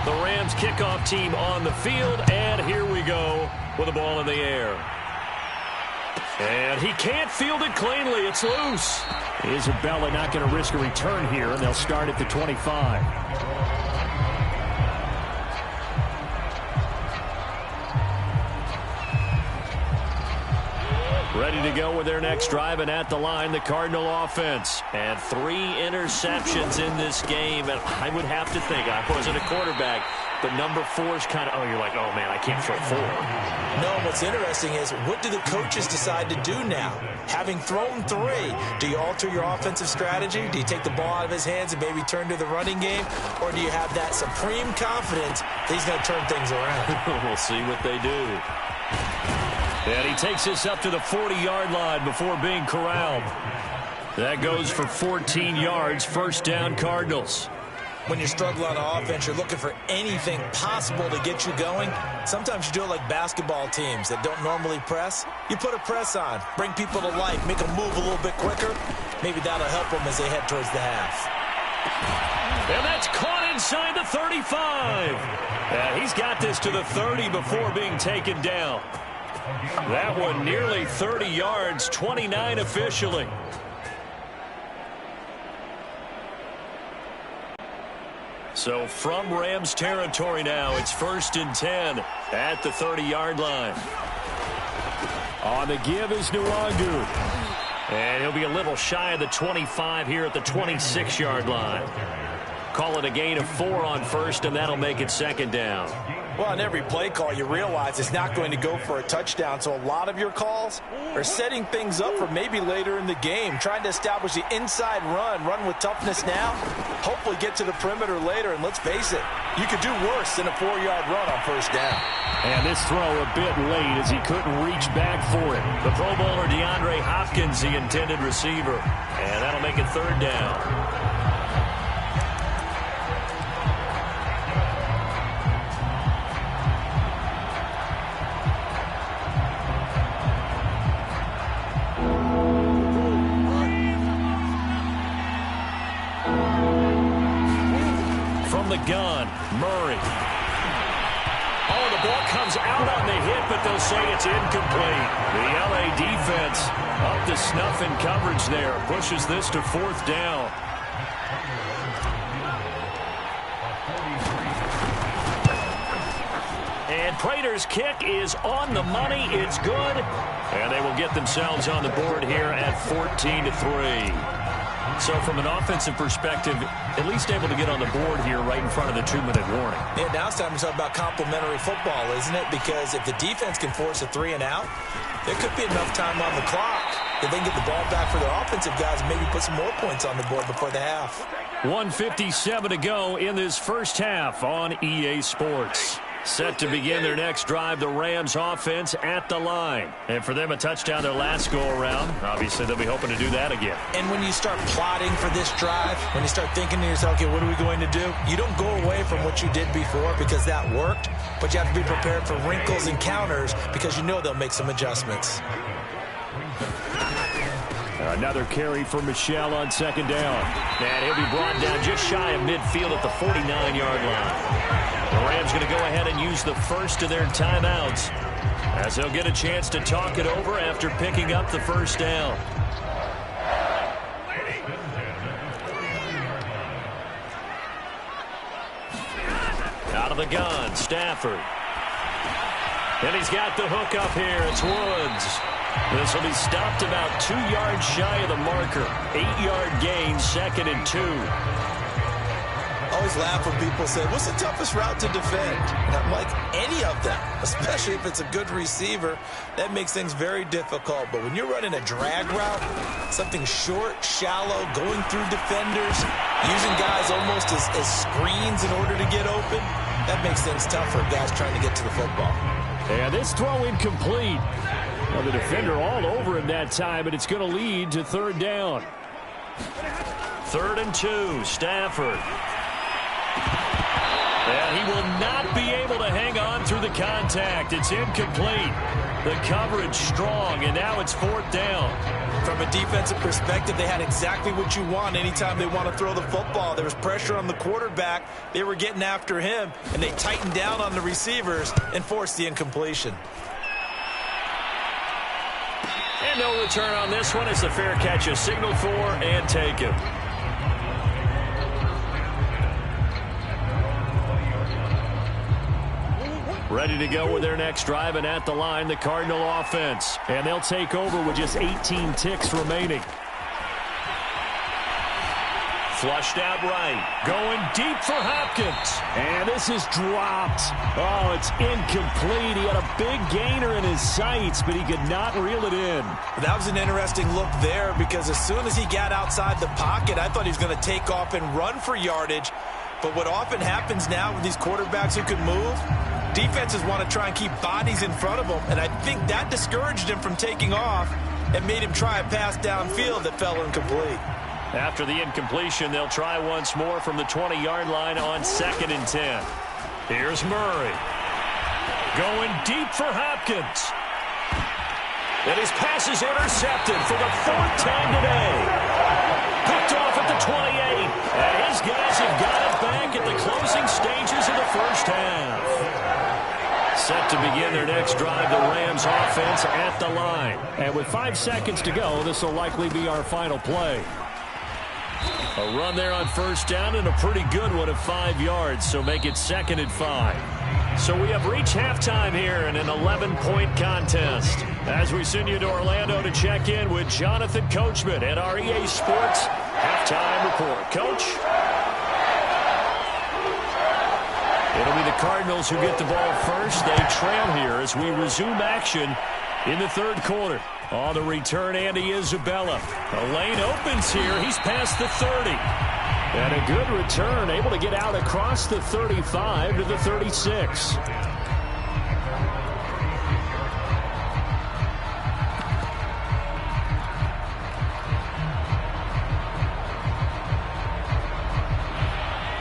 The Rams kickoff team on the field, and here we go with the ball in the air. And he can't field it cleanly. It's loose. Isabella not going to risk a return here, and they'll start at the 25. Ready to go with their next drive, and at the line, the Cardinal offense. And 3 interceptions in this game. And I would have to think, I wasn't a quarterback, but number 4 is kind of, you're like, oh, man, I can't throw 4. No, what's interesting is, what do the coaches decide to do now? Having thrown 3, do you alter your offensive strategy? Do you take the ball out of his hands and maybe turn to the running game? Or do you have that supreme confidence that he's going to turn things around? We'll see what they do. And he takes this up to the 40-yard line before being corralled. That goes for 14 yards, first down Cardinals. When you're struggling on offense, you're looking for anything possible to get you going. Sometimes you do it like basketball teams that don't normally press. You put a press on, bring people to life, make them move a little bit quicker. Maybe that'll help them as they head towards the half. And that's caught inside the 35. And he's got this to the 30 before being taken down. That one nearly 30 yards, 29 officially. So from Rams territory now, it's 1st and 10 at the 30-yard line. On the give is Nwangu. And he'll be a little shy of the 25 here at the 26-yard line. Call it a gain of 4 on first, and that'll make it 2nd down. Well, on every play call, you realize it's not going to go for a touchdown, so a lot of your calls are setting things up for maybe later in the game, trying to establish the inside run with toughness now, hopefully get to the perimeter later, and let's face it, you could do worse than a 4-yard run on first down. And this throw a bit late as he couldn't reach back for it. The Pro Bowler DeAndre Hopkins, the intended receiver, and that'll make it 3rd down. Gun, Murray. Oh, the ball comes out on the hit, but they'll say it's incomplete. The LA defense up to snuff in coverage there. Pushes this to 4th down. And Prater's kick is on the money. It's good. And they will get themselves on the board here at 14-3. So from an offensive perspective, at least able to get on the board here right in front of the 2-minute warning. Yeah, now it's time to talk about complimentary football, isn't it? Because if the defense can force a 3 and out, there could be enough time on the clock that they can get the ball back for their offensive guys and maybe put some more points on the board before the half. 1:57 to go in this first half on EA Sports. Set to begin their next drive, the Rams offense at the line. And for them, a touchdown their last go-around. Obviously, they'll be hoping to do that again. And when you start plotting for this drive, when you start thinking to yourself, okay, what are we going to do? You don't go away from what you did before because that worked, but you have to be prepared for wrinkles and counters because you know they'll make some adjustments. Another carry for Michel on 2nd down. And he'll be brought down just shy of midfield at the 49-yard line. The Rams going to go ahead and use the first of their timeouts as they'll get a chance to talk it over after picking up the first down. Out of the gun, Stafford. And he's got the hook up here. It's Woods. This will be stopped about 2 yards shy of the marker. 8-yard gain, 2nd and 2. I always laugh when people say, what's the toughest route to defend? And I'm like, any of them, especially if it's a good receiver. That makes things very difficult. But when you're running a drag route, something short, shallow, going through defenders, using guys almost as screens in order to get open, that makes things tougher, guys trying to get to the football. And this throw incomplete. Well, the defender all over him that time, and it's going to lead to 3rd down. 3rd and 2, Stafford. And he will not be able to hang on through the contact. It's incomplete. The coverage strong, and now it's 4th down. From a defensive perspective, they had exactly what you want anytime they want to throw the football. There was pressure on the quarterback. They were getting after him, and they tightened down on the receivers and forced the incompletion. And no return on this one as the fair catch is signaled for and taken. Ready to go with their next drive, and at the line, the Cardinal offense. And they'll take over with just 18 ticks remaining. Flushed out right. Going deep for Hopkins. And this is dropped. Oh, it's incomplete. He had a big gainer in his sights, but he could not reel it in. That was an interesting look there because as soon as he got outside the pocket, I thought he was going to take off and run for yardage. But what often happens now with these quarterbacks who can move, defenses want to try and keep bodies in front of them, and I think that discouraged him from taking off and made him try a pass downfield that fell incomplete. After the incompletion, they'll try once more from the 20-yard line on 2nd and 10. Here's Murray. Going deep for Hopkins. And his pass is intercepted for the 4th time today. Picked off at the 28. And his guys have got it back at the closing stages of the first half. Set to begin their next drive, the Rams offense at the line. And with 5 seconds to go, this will likely be our final play. A run there on 1st down and a pretty good one of 5 yards, so make it 2nd and 5. So we have reached halftime here in an 11-point contest. As we send you to Orlando to check in with Jonathan Coachman at our EA Sports Halftime Report. Coach? It'll be the Cardinals who get the ball first. They trail here as we resume action in the 3rd quarter. On the return, Andy Isabella. The lane opens here. He's past the 30. And a good return, able to get out across the 35 to the 36.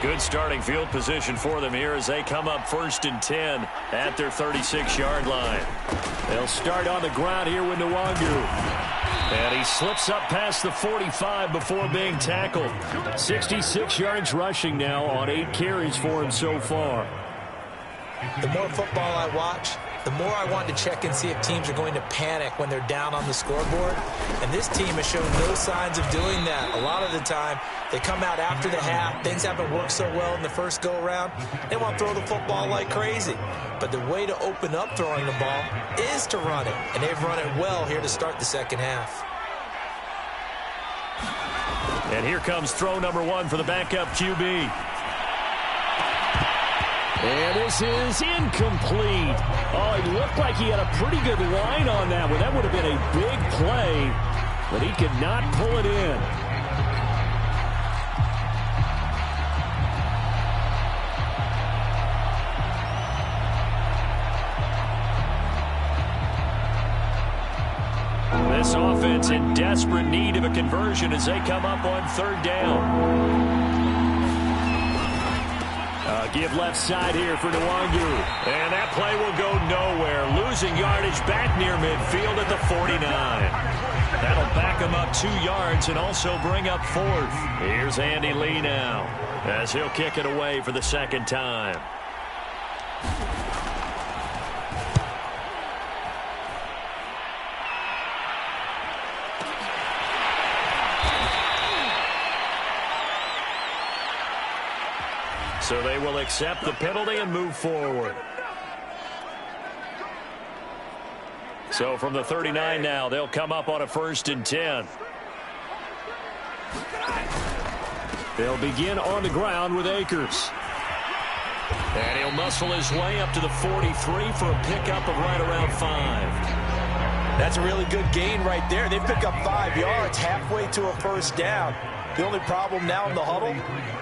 Good starting field position for them here as they come up 1st and 10 at their 36-yard line. They'll start on the ground here with Nwangu. And he slips up past the 45 before being tackled. 66 yards rushing now on 8 carries for him so far. The more football I watch, the more I want to check and see if teams are going to panic when they're down on the scoreboard. And this team has shown no signs of doing that. A lot of the time, they come out after the half. Things haven't worked so well in the first go-around. They want to throw the football like crazy. But the way to open up throwing the ball is to run it. And they've run it well here to start the second half. And here comes throw number 1 for the backup QB. And this is incomplete. Oh, it looked like he had a pretty good line on that one. That would have been a big play, but he could not pull it in. This offense in desperate need of a conversion as they come up on 3rd down. Give left side here for Nwangu. And that play will go nowhere. Losing yardage back near midfield at the 49. That'll back him up 2 yards and also bring up 4th. Here's Andy Lee now as he'll kick it away for the 2nd time. So they will accept the penalty and move forward. So from the 39 now, they'll come up on a 1st and 10. They'll begin on the ground with Akers. And he'll muscle his way up to the 43 for a pickup of right around 5. That's a really good gain right there. They pick up 5 yards halfway to a 1st down. The only problem now in the huddle,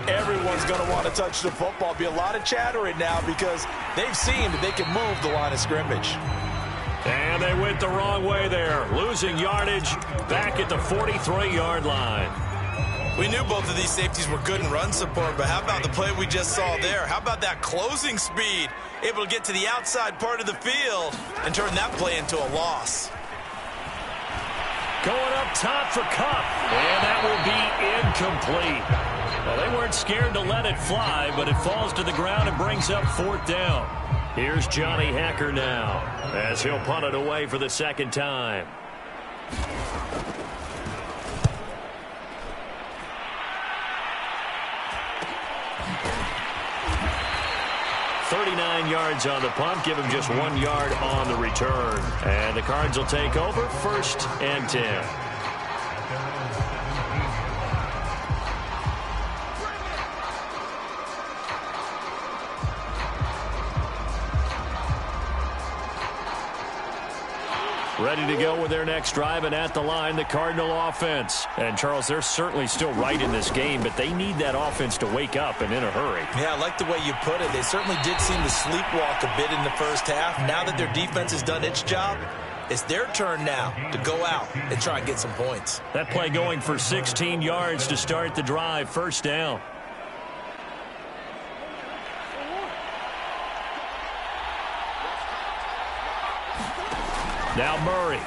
everyone's going to want to touch the football. Be a lot of chattering now because they've seen that they can move the line of scrimmage. And they went the wrong way there. Losing yardage back at the 43-yard line. We knew both of these safeties were good in run support, but how about the play we just saw there? How about that closing speed? Able to get to the outside part of the field and turn that play into a loss. Going up top for Kupp. And that will be incomplete. Well, they weren't scared to let it fly, but it falls to the ground and brings up 4th down. Here's Johnny Hekker now as he'll punt it away for the 2nd time. 39 yards on the punt. Give him just 1 yard on the return. And the Cards will take over 1st and 10. Ready to go with their next drive, and at the line, the Cardinal offense. And, Charles, they're certainly still right in this game, but they need that offense to wake up and in a hurry. Yeah, I like the way you put it. They certainly did seem to sleepwalk a bit in the first half. Now that their defense has done its job, it's their turn now to go out and try and get some points. That play going for 16 yards to start the drive. 1st down. Now Murray.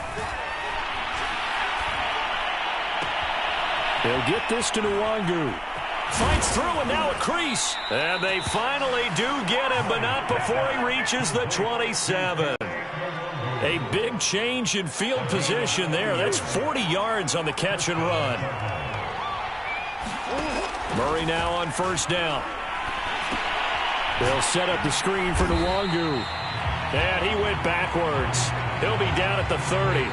They'll get this to Nwangu. Fights through, and now a crease. And they finally do get him, but not before he reaches the 27. A big change in field position there. That's 40 yards on the catch and run. Murray now on 1st down. They'll set up the screen for Nwangu. And he went backwards. He'll be down at the 30.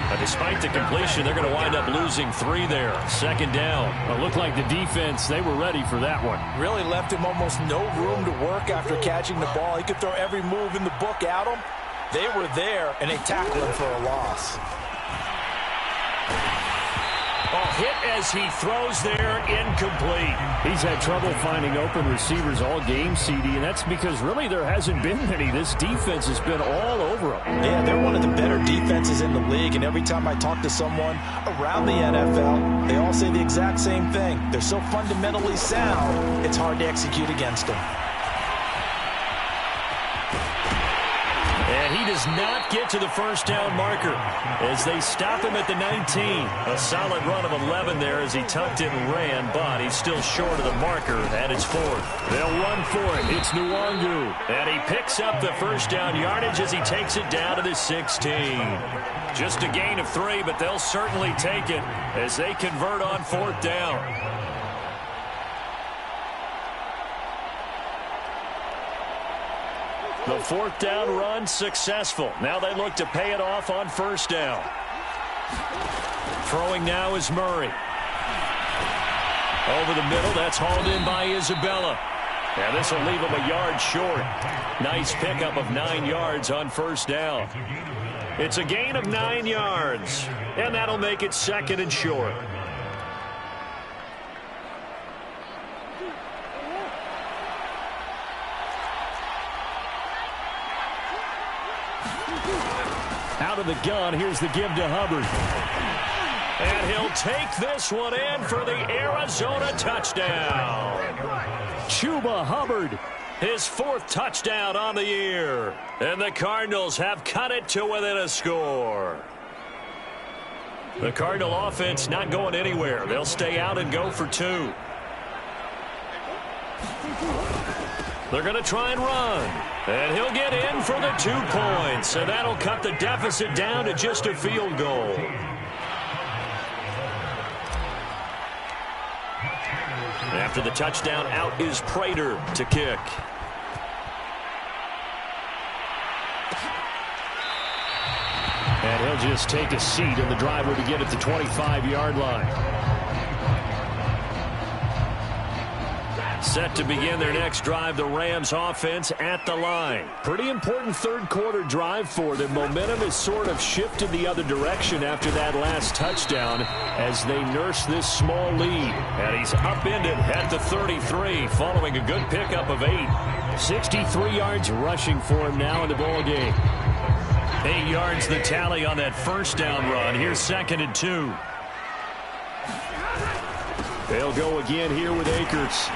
But despite the completion, they're going to wind up losing 3 there. 2nd down. It looked like the defense, they were ready for that one. Really left him almost no room to work after catching the ball. He could throw every move in the book at him. They were there, and they tackled him for a loss. Oh, hit as he throws there, incomplete. He's had trouble finding open receivers all game, CD, and that's because really there hasn't been many. This defense has been all over them. Yeah, they're one of the better defenses in the league, and every time I talk to someone around the NFL, they all say the exact same thing. They're so fundamentally sound, it's hard to execute against them. And he does not get to the 1st down marker as they stop him at the 19. A solid run of 11 there as he tucked it and ran, but he's still short of the marker, and it's 4th. They'll run for it. It's Nwangu. And he picks up the 1st down yardage as he takes it down to the 16. Just a gain of 3, but they'll certainly take it as they convert on 4th down. The 4th down run successful. Now they look to pay it off on 1st down. Throwing now is Murray. Over the middle, that's hauled in by Isabella. And this will leave him a yard short. Nice pickup of 9 yards on 1st down. It's a gain of 9 yards. And that'll make it 2nd and short. Out of the gun, here's the give to Hubbard. And he'll take this one in for the Arizona touchdown. Chuba Hubbard, his 4th touchdown on the year. And the Cardinals have cut it to within a score. The Cardinal offense not going anywhere. They'll stay out and go for 2. They're going to try and run. And he'll get in for the 2 points. And that'll cut the deficit down to just a field goal. After the touchdown, out is Prater to kick. And he'll just take a seat in the driver to get at the 25-yard line. Set to begin their next drive, the Rams offense at the line. Pretty important 3rd quarter drive for them. Momentum has sort of shifted the other direction after that last touchdown as they nurse this small lead. And he's upended at the 33 following a good pickup of 8. 63 yards rushing for him now in the ball game. 8 yards the tally on that 1st down run. Here's 2nd and 2. They'll go again here with Akers.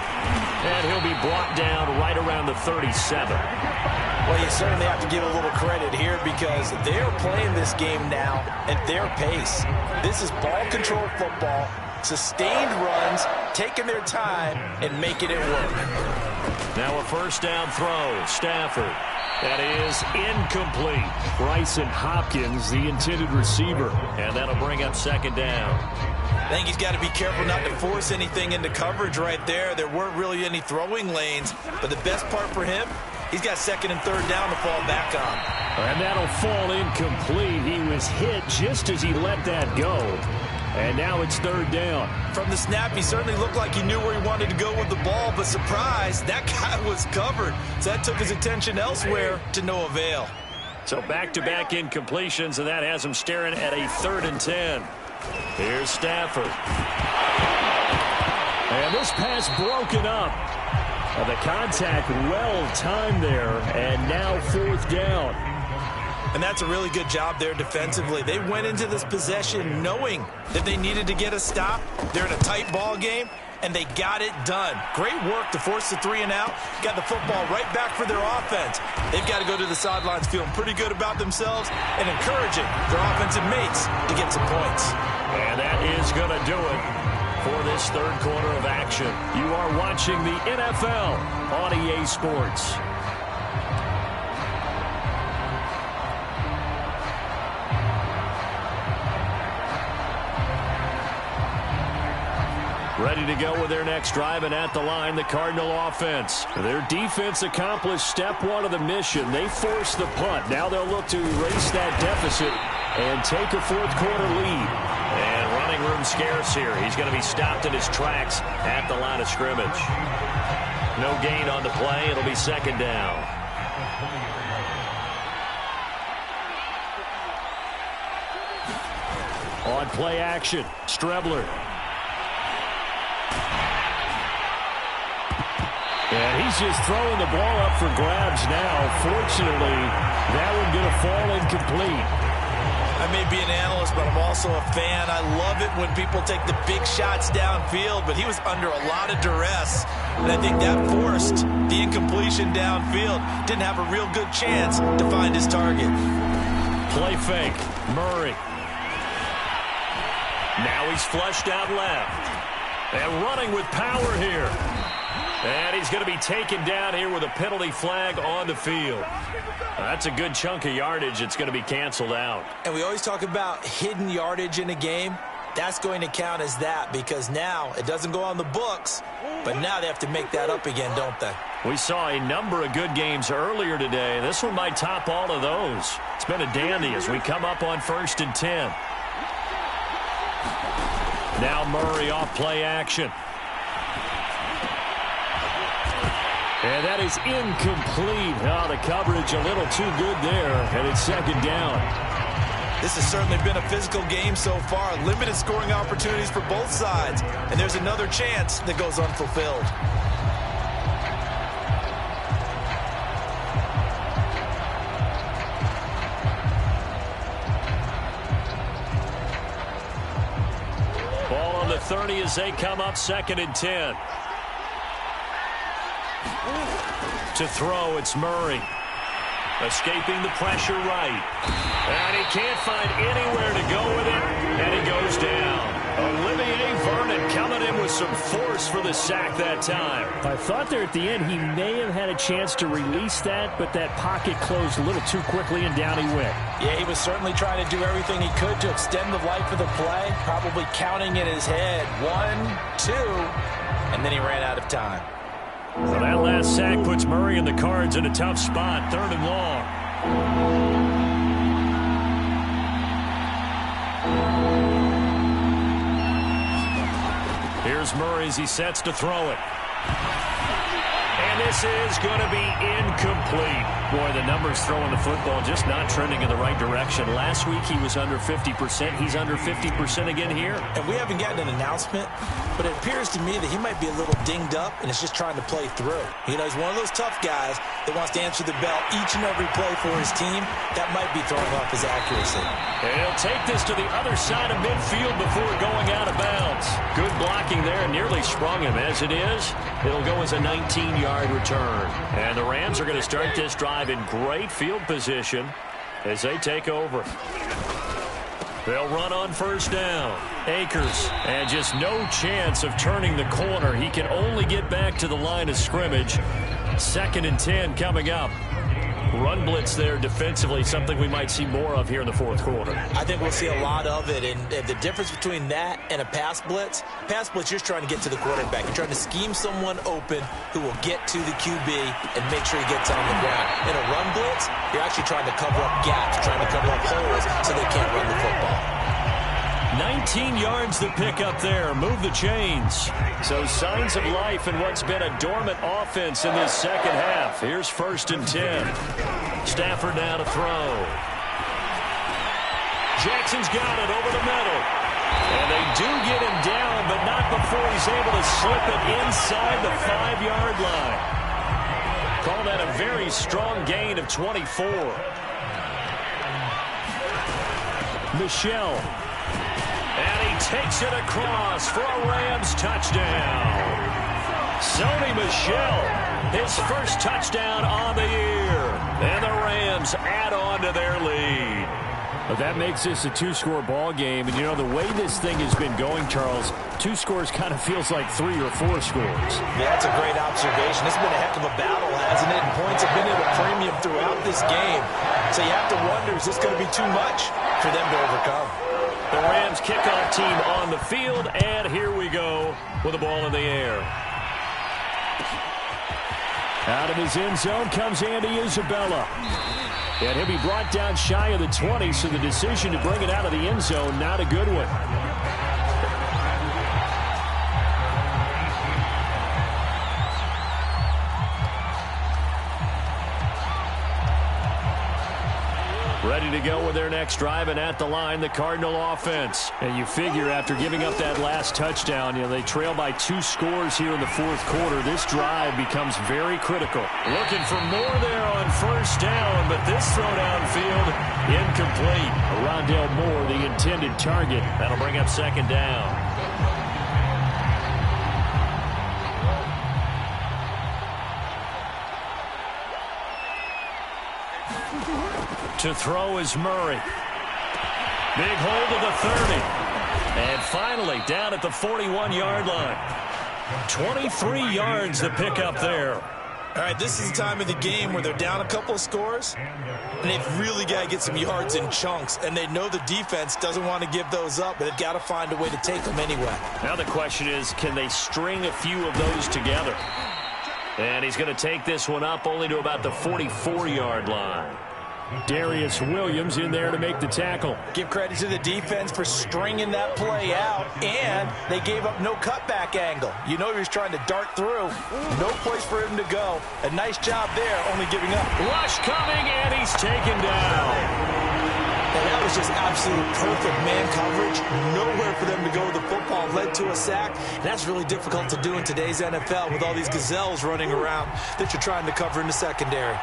And he'll be brought down right around the 37. Well, you certainly have to give a little credit here because they're playing this game now at their pace. This is ball control football, sustained runs, taking their time, and making it work. Now a first down throw. Stafford. That is incomplete. Bryson Hopkins, the intended receiver. And that'll bring up second down. I think he's got to be careful not to force anything into coverage right there. There weren't really any throwing lanes, but the best part for him, he's got second and third down to fall back on. And that'll fall incomplete. He was hit just as he let that go. And now it's third down. From the snap, he certainly looked like he knew where he wanted to go with the ball, but surprise, that guy was covered. So that took his attention elsewhere to no avail. So back-to-back incompletions, and that has him staring at a 3rd and 10. Here's Stafford. And this pass broken up. The contact well-timed there, and now 4th down. And that's a really good job there defensively. They went into this possession knowing that they needed to get a stop. They're in a tight ball game, and they got it done. Great work to force the 3 and out. Got the football right back for their offense. They've got to go to the sidelines feeling pretty good about themselves and encouraging their offensive mates to get some points. And that is going to do it for this third quarter of action. You are watching the NFL on EA Sports. Ready to go with their next drive, and at the line, the Cardinal offense. Their defense accomplished step 1 of the mission. They forced the punt. Now they'll look to erase that deficit and take a fourth quarter lead. And running room scarce here. He's going to be stopped in his tracks at the line of scrimmage. No gain on the play. It'll be second down. On play action, Strebler. And he's just throwing the ball up for grabs now. Fortunately, that one going to fall incomplete. I may be an analyst, but I'm also a fan. I love it when people take the big shots downfield, but he was under a lot of duress. And I think that forced the incompletion downfield. Didn't have a real good chance to find his target. Play fake. Murray. Now he's flushed out left. And running with power here. And he's going to be taken down here with a penalty flag on the field. That's a good chunk of yardage. It's going to be canceled out. And we always talk about hidden yardage in a game. That's going to count as that because now it doesn't go on the books, but now they have to make that up again, don't they? We saw a number of good games earlier today. This one might top all of those. It's been a dandy as we come up on 1st and 10. Now Murray off play action. And that is incomplete. Oh, the coverage a little too good there, and it's second down. This has certainly been a physical game so far. Limited scoring opportunities for both sides. And there's another chance that goes unfulfilled. Ball on the 30 as they come up 2nd and 10. To throw, it's Murray. Escaping the pressure right. And he can't find anywhere to go with it, and he goes down. Olivier Vernon coming in with some force for the sack that time. I thought there at the end he may have had a chance to release that, but that pocket closed a little too quickly, and down he went. Yeah, he was certainly trying to do everything he could to extend the life of the play, probably counting in his head 1, 2, and then he ran out of time. Well, that last sack puts Murray and the Cards in a tough spot, 3rd and long. Here's Murray as he sets to throw it. And this is going to be incomplete. Boy, the numbers throwing the football just not trending in the right direction. Last week he was under 50%. He's under 50% again here. And we haven't gotten an announcement, but it appears to me that he might be a little dinged up and is just trying to play through. You know, he's one of those tough guys that wants to answer the bell each and every play for his team. That might be throwing off his accuracy. And he'll take this to the other side of midfield before going out of bounds. Good blocking there, and nearly sprung him. As it is, it'll go as a 19-yard return. And the Rams are going to start this drive in great field position as they take over. They'll run on first down. Akers, and just no chance of turning the corner. He can only get back to the line of scrimmage. 2nd and 10 coming up. Run blitz there defensively, something we might see more of here in the fourth quarter. I think we'll see a lot of it, and the difference between that and a pass blitz, you're just trying to get to the quarterback. You're trying to scheme someone open who will get to the QB and make sure he gets on the ground. In a run blitz, you're actually trying to cover up gaps, trying to cover up holes so they can't run the football. 19 yards to pick up there. Move the chains. So signs of life in what's been a dormant offense in this second half. Here's 1st and 10. Stafford now to throw. Jackson's got it over the middle. And they do get him down, but not before he's able to slip it inside the 5-yard line. Call that a very strong gain of 24. Michel. And he takes it across for a Rams touchdown. Sony Michel, his first touchdown on the year. And the Rams add on to their lead. But that makes this a 2-score ball game. And, you know, the way this thing has been going, Charles, 2 scores kind of feels like 3 or 4 scores. Yeah, that's a great observation. It's been a heck of a battle, hasn't it? And points have been at a premium throughout this game. So you have to wonder, is this going to be too much for them to overcome? The Rams kickoff team on the field, and here we go with the ball in the air. Out of his end zone comes Andy Isabella. And he'll be brought down shy of the 20, so the decision to bring it out of the end zone, not a good one. Ready to go with their next drive, and at the line, the Cardinal offense. And you figure after giving up that last touchdown, you know, they trail by 2 scores here in the fourth quarter. This drive becomes very critical. Looking for more there on first down, but this throw downfield, incomplete. Rondale Moore, the intended target. That'll bring up 2nd down. To throw is Murray. Big hold of the 30. And finally down at the 41-yard line. 23 yards to pick up there. All right, this is the time of the game where they're down a couple of scores, and they've really got to get some yards in chunks, and they know the defense doesn't want to give those up, but they've got to find a way to take them anyway. Now the question is, can they string a few of those together? And he's going to take this one up only to about the 44-yard line. Darius Williams in there to make the tackle. Give credit to the defense for stringing that play out, and they gave up no cutback angle. You know he was trying to dart through. No place for him to go. A nice job there, only giving up. Rush coming, and he's taken down. And that was just absolute perfect man coverage. Nowhere for them to go with the football. Led to a sack. And that's really difficult to do in today's NFL with all these gazelles running around that you're trying to cover in the secondary.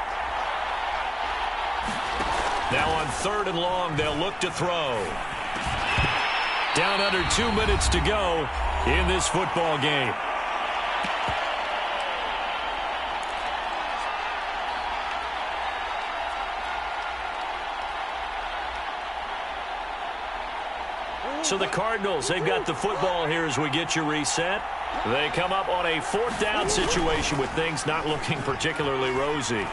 Now on 3rd and long, they'll look to throw. Down under 2 minutes to go in this football game. So the Cardinals, they've got the football here as we get you reset. They come up on a 4th down situation with things not looking particularly rosy.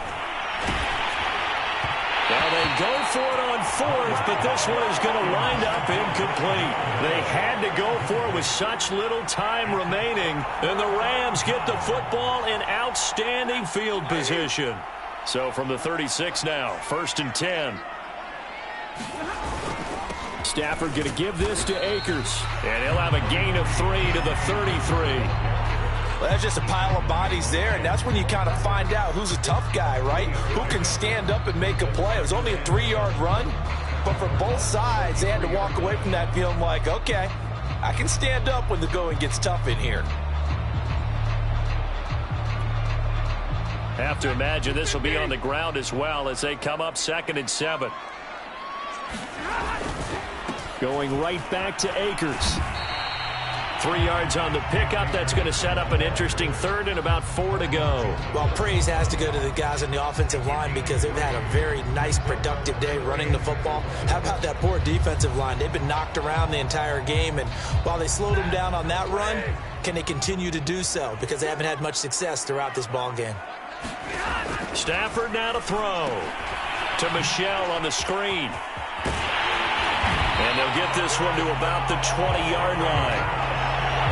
Now they go for it on 4th, but this one is going to wind up incomplete. They had to go for it with such little time remaining, and the Rams get the football in outstanding field position. So from the 36 now, 1st and 10. Stafford going to give this to Akers. And he'll have a gain of 3 to the 33. Well, that's just a pile of bodies there, and that's when you kind of find out who's a tough guy, right? Who can stand up and make a play. It was only a 3-yard run, but for both sides, they had to walk away from that feeling like, okay, I can stand up when the going gets tough in here. Have to imagine this will be on the ground as well as they come up 2nd and 7. Going right back to Akers. 3 yards on the pickup. That's going to set up an interesting 3rd and about 4 to go. Well, praise has to go to the guys on the offensive line because they've had a very nice, productive day running the football. How about that poor defensive line? They've been knocked around the entire game, and while they slowed them down on that run, can they continue to do so? Because they haven't had much success throughout this ball game. Stafford now to throw. To Michelle on the screen. And they'll get this one to about the 20-yard line.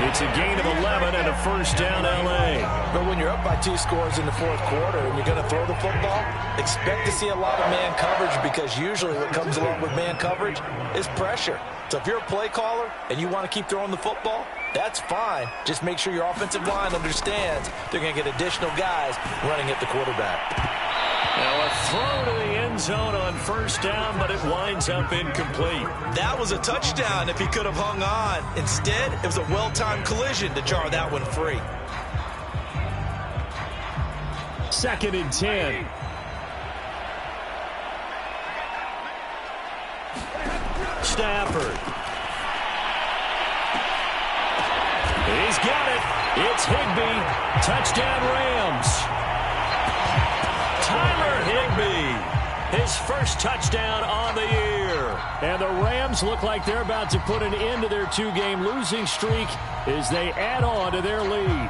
It's a gain of 11 and a first down, L.A. But when you're up by 2 scores in the 4th quarter and you're going to throw the football, expect to see a lot of man coverage because usually what comes along with man coverage is pressure. So if you're a play caller and you want to keep throwing the football, that's fine. Just make sure your offensive line understands they're going to get additional guys running at the quarterback. Now a throw to the end zone on first down, but it winds up incomplete. That was a touchdown if he could have hung on. Instead, it was a well-timed collision to jar that one free. 2nd and 10. Stafford. He's got it. It's Higbee. Touchdown Rams. Tyler Higbee, his first touchdown on the year. And the Rams look like they're about to put an end to their 2-game losing streak as they add on to their lead.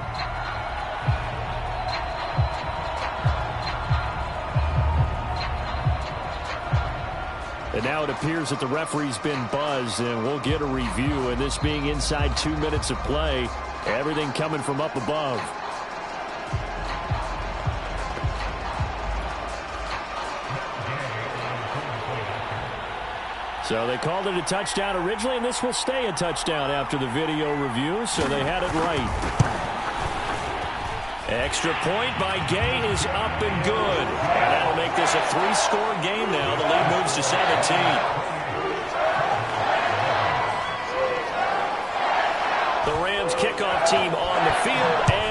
And now it appears that the referee's been buzzed, and we'll get a review. And this being inside 2 minutes of play, everything coming from up above. So they called it a touchdown originally, and this will stay a touchdown after the video review, so they had it right. Extra point by Gay is up and good. And that'll make this a 3-score game now. The lead moves to 17. The Rams kickoff team on the field.